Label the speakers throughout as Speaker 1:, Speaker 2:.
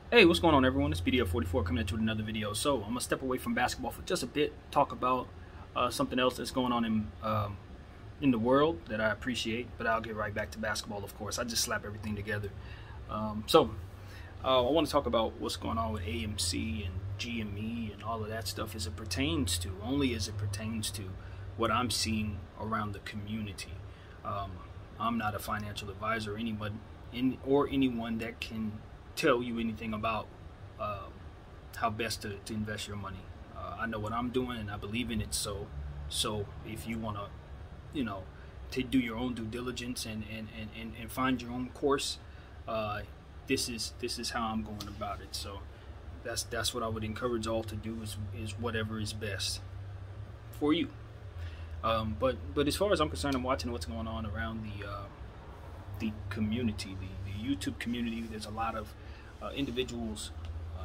Speaker 1: Hey, what's going on, everyone? It's BDF44 coming at you with another video. So I'm gonna step away from basketball for just a bit, talk about something else that's going on in the world that I appreciate. But I'll get right back to basketball, of course. I just slap everything together. I want to talk about what's going on with AMC and GME and all of that stuff as it pertains to what I'm seeing around the community. I'm not a financial advisor or anyone that can tell you anything about how best to invest your money. I know what I'm doing and I believe in it. So if you want to do your own due diligence and find your own course, this is how I'm going about it. So that's what I would encourage all to do is whatever is best for you. But as far as I'm concerned, I'm watching what's going on around the community, the YouTube community. There's a lot of individuals,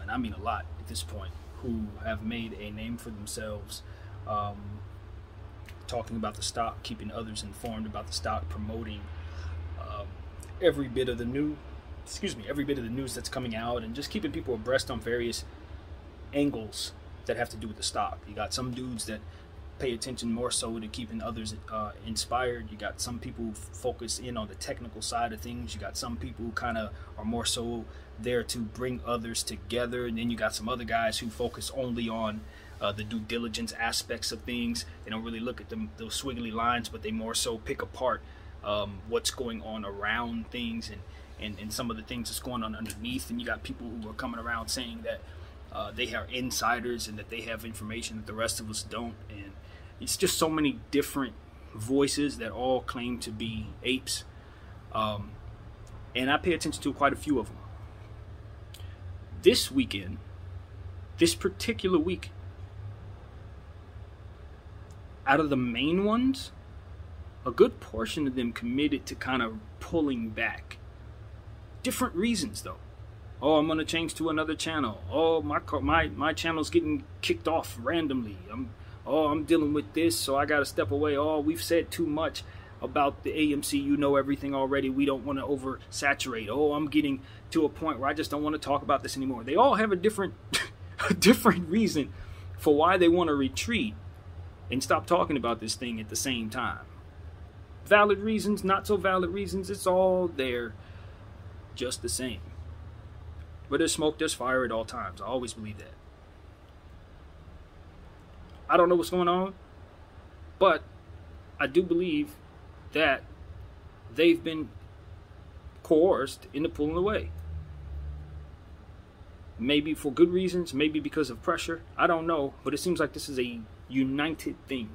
Speaker 1: and I mean a lot at this point, who have made a name for themselves, talking about the stock, keeping others informed about the stock, promoting every bit of the news that's coming out, and just keeping people abreast on various angles that have to do with the stock. You got some dudes that pay attention more so to keeping others inspired. You got some people who focus in on the technical side of things. You got some people who kind of are more so there to bring others together, and then you got some other guys who focus only on the due diligence aspects of things. They don't really look at those swiggly lines, but they more so pick apart what's going on around things and some of the things that's going on underneath. And you got people who are coming around saying that they are insiders and that they have information that the rest of us don't. And it's just so many different voices that all claim to be apes. And I pay attention to quite a few of them. This weekend, this particular week, out of the main ones, a good portion of them committed to kind of pulling back. Different reasons, though. Oh, I'm going to change to another channel. Oh, my channel's getting kicked off randomly. I'm dealing with this, so I got to step away. Oh, we've said too much about the AMC. You know everything already. We don't want to oversaturate. Oh, I'm getting to a point where I just don't want to talk about this anymore. They all have a different reason for why they want to retreat and stop talking about this thing at the same time. Valid reasons, not so valid reasons, it's all there just the same. Where there's smoke, there's fire at all times. I always believe that. I don't know what's going on, but I do believe that they've been coerced into pulling away. Maybe for good reasons, maybe because of pressure. I don't know, but it seems like this is a united thing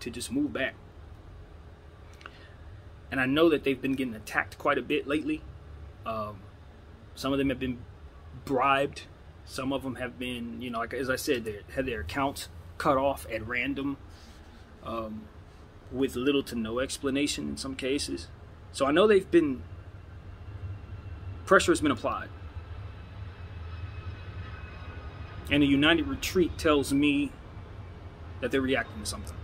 Speaker 1: to just move back. And I know that they've been getting attacked quite a bit lately. Some of them have been bribed. Some of them have been, like as I said, they had their accounts cut off at random, with little to no explanation in some cases. So I know pressure has been applied. And a united retreat tells me that they're reacting to something.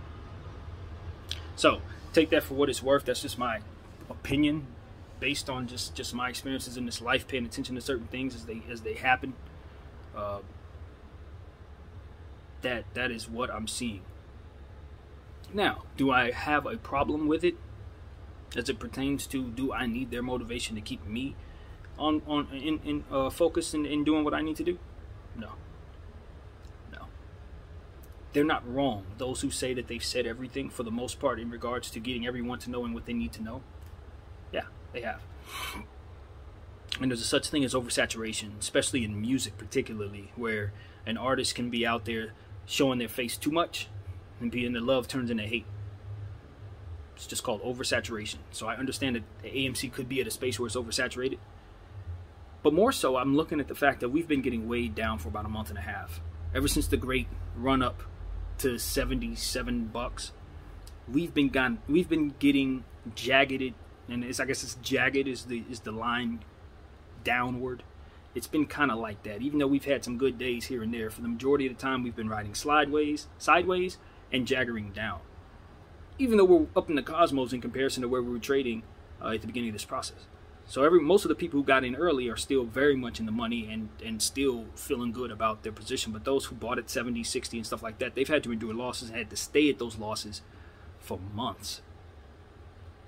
Speaker 1: So take that for what it's worth. That's just my opinion based on just my experiences in this life, paying attention to certain things as they happen. That is what I'm seeing. Now, do I have a problem with it as it pertains to, do I need their motivation to keep me in focus in doing what I need to do? No. They're not wrong, those who say that they've said everything for the most part in regards to getting everyone to knowing what they need to know. Yeah, they have. And there's a such thing as oversaturation, especially in music particularly, where an artist can be out there showing their face too much and being the love turns into hate. It's just called oversaturation. So I understand that the AMC could be at a space where it's oversaturated. But more so, I'm looking at the fact that we've been getting weighed down for about a month and a half. Ever since the great run-up to $77, we've been getting jagged, and I guess it's jagged is the line downward. It's been kind of like that. Even though we've had some good days here and there, for the majority of the time we've been riding sideways, and jaggering down. Even though we're up in the cosmos in comparison to where we were trading at the beginning of this process. So most of the people who got in early are still very much in the money and still feeling good about their position. But those who bought at 70, 60 and stuff like that, they've had to endure losses and had to stay at those losses for months.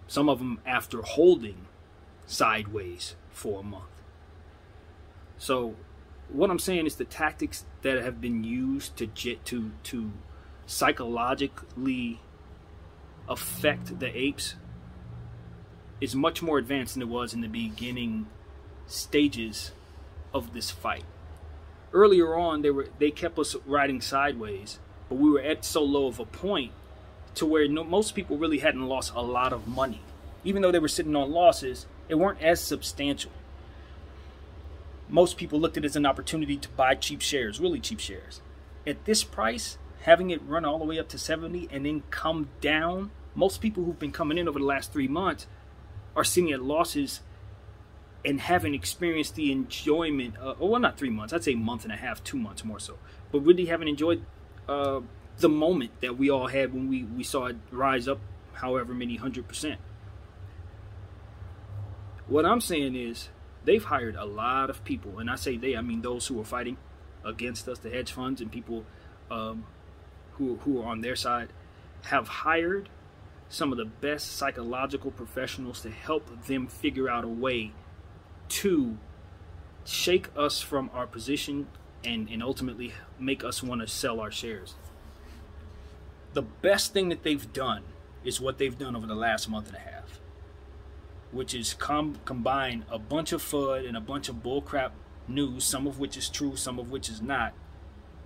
Speaker 1: Some of them after holding sideways for a month. So what I'm saying is the tactics that have been used to psychologically affect the apes is much more advanced than it was in the beginning stages of this fight. Earlier on, they kept us riding sideways, but we were at so low of a point to where most people really hadn't lost a lot of money. Even though they were sitting on losses, it weren't as substantial. Most people looked at it as an opportunity to buy cheap shares, really cheap shares. At this price, having it run all the way up to 70 and then come down, most people who've been coming in over the last 3 months are sitting at losses and haven't experienced the enjoyment, well, not 3 months, I'd say a month and a half, 2 months more so, but really haven't enjoyed the moment that we all had when we saw it rise up however many 100%. What I'm saying is they've hired a lot of people, and I say they, I mean those who are fighting against us, the hedge funds and people who are on their side, have hired some of the best psychological professionals to help them figure out a way to shake us from our position and ultimately make us want to sell our shares. The best thing that they've done is what they've done over the last month and a half, which is combine a bunch of FUD and a bunch of bullcrap news, some of which is true, some of which is not,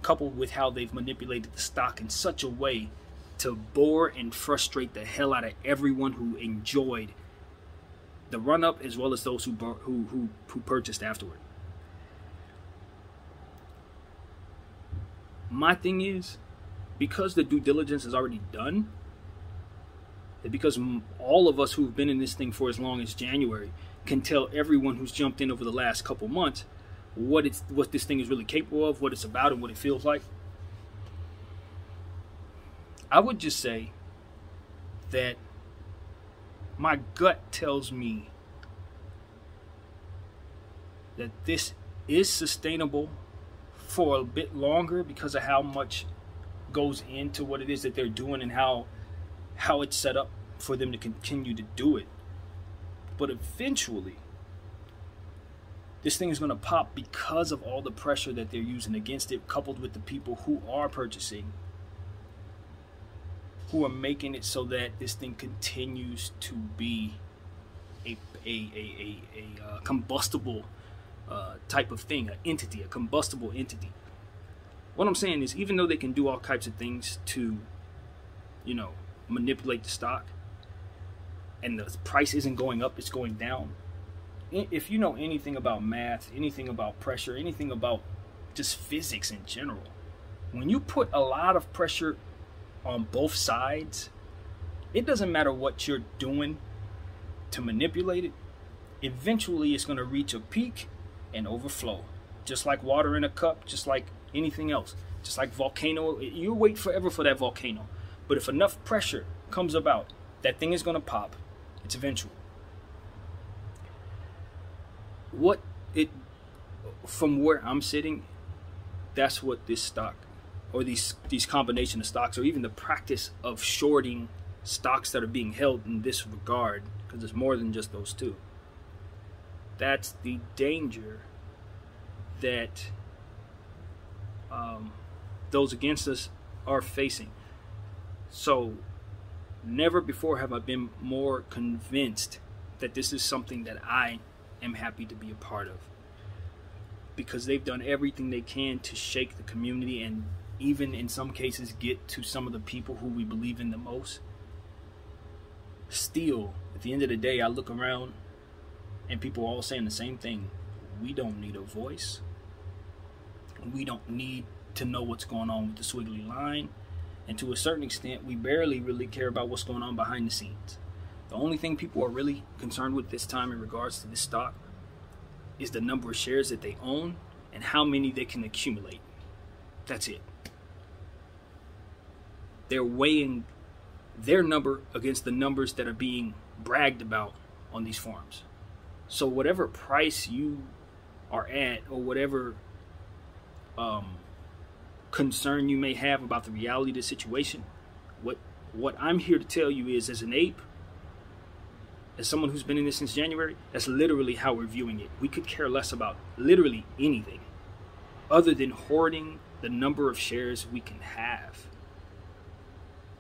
Speaker 1: coupled with how they've manipulated the stock in such a way to bore and frustrate the hell out of everyone who enjoyed the run-up as well as those who purchased afterward. My thing is, because the due diligence is already done, and because all of us who've been in this thing for as long as January can tell everyone who's jumped in over the last couple months what this thing is really capable of, what it's about, and what it feels like, I would just say that my gut tells me that this is sustainable for a bit longer because of how much goes into what it is that they're doing and how it's set up for them to continue to do it. But eventually, this thing is going to pop because of all the pressure that they're using against it, coupled with the people who are purchasing, who are making it so that this thing continues to be a combustible type of thing, an entity, a combustible entity. What I'm saying is, even though they can do all types of things to, manipulate the stock, and the price isn't going up, it's going down. If you know anything about math, anything about pressure, anything about just physics in general, when you put a lot of pressure on both sides, it doesn't matter what you're doing to manipulate it, eventually it's going to reach a peak and overflow. Just like water in a cup, just like anything else, just like volcano. You wait forever for that volcano, but if enough pressure comes about, that thing is going to pop. It's eventual. From where I'm sitting, that's what this stock, or these combination of stocks, or even the practice of shorting stocks that are being held in this regard, because there's more than just those two. That's the danger that those against us are facing. So never before have I been more convinced that this is something that I am happy to be a part of, because they've done everything they can to shake the community and even in some cases get to some of the people who we believe in the most. Still, at the end of the day, I look around and people are all saying the same thing. We don't need a voice. We don't need to know what's going on with the squiggly line. And to a certain extent, we barely really care about what's going on behind the scenes. The only thing people are really concerned with this time in regards to this stock is the number of shares that they own and how many they can accumulate. That's it. They're weighing their number against the numbers that are being bragged about on these forums. So whatever price you are at, or whatever concern you may have about the reality of the situation, what I'm here to tell you is, as an ape, as someone who's been in this since January, that's literally how we're viewing it. We could care less about literally anything other than hoarding the number of shares we can have.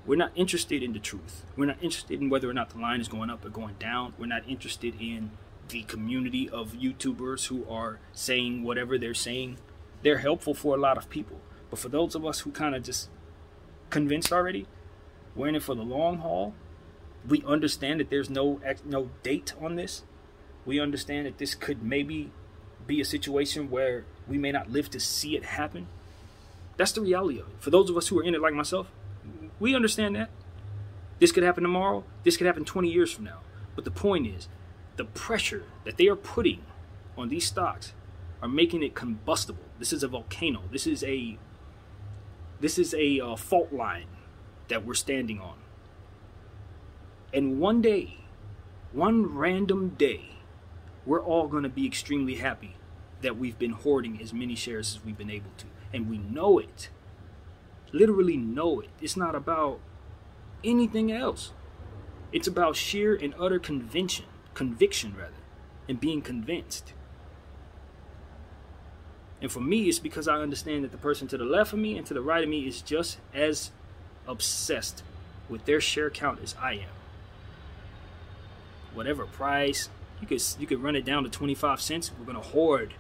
Speaker 1: We're not interested in the truth. We're not interested in whether or not the line is going up or going down. We're not interested in the community of YouTubers who are saying whatever they're saying. They're helpful for a lot of people. But for those of us who kind of just convinced already, we're in it for the long haul. We understand that there's no date on this. We understand that this could maybe be a situation where we may not live to see it happen. That's the reality of it. For those of us who are in it like myself, we understand that. This could happen tomorrow. This could happen 20 years from now. But the point is, the pressure that they are putting on these stocks are making it combustible. This is a volcano. This is a fault line that we're standing on. And one day, one random day, we're all going to be extremely happy that we've been hoarding as many shares as we've been able to. And we know it. Literally know it. It's not about anything else. It's about sheer and utter conviction, and being convinced. And for me, it's because I understand that the person to the left of me and to the right of me is just as obsessed with their share count as I am. Whatever price, you could run it down to 25 cents. We're gonna hoard.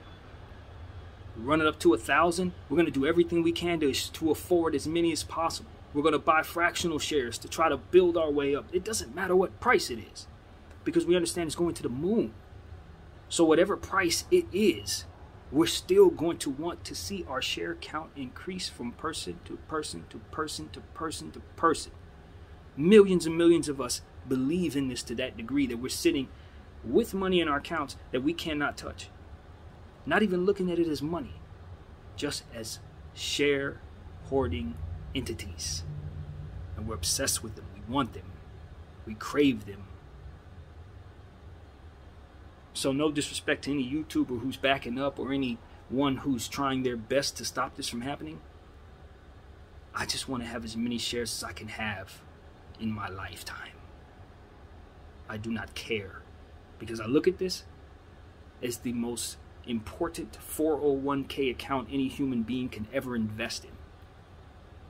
Speaker 1: Run it up to 1,000. We're gonna do everything we can to afford as many as possible. We're gonna buy fractional shares to try to build our way up. It doesn't matter what price it is, because we understand it's going to the moon. So whatever price it is, we're still going to want to see our share count increase from person to person to person to person to person. Millions and millions of us believe in this to that degree that we're sitting with money in our accounts that we cannot touch. Not even looking at it as money, just as share hoarding entities. And we're obsessed with them. We want them. We crave them. So no disrespect to any YouTuber who's backing up or anyone who's trying their best to stop this from happening. I just want to have as many shares as I can have in my lifetime. I do not care, because I look at this as the most important 401k account any human being can ever invest in,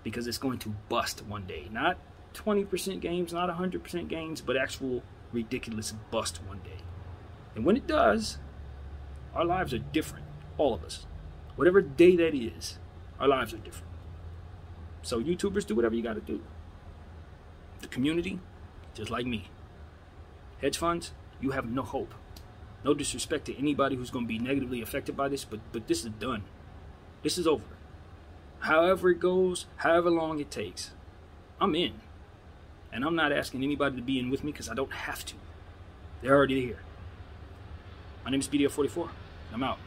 Speaker 1: because it's going to bust one day. Not 20% gains, not 100% gains, but actual ridiculous bust one day. And when it does, our lives are different. All of us. Whatever day that is, our lives are different. So YouTubers, do whatever you got to do. The community, just like me. Hedge funds, you have no hope. No disrespect to anybody who's going to be negatively affected by this, but this is done. This is over. However it goes, however long it takes, I'm in. And I'm not asking anybody to be in with me, because I don't have to. They're already here. My name is BDF44. I'm out.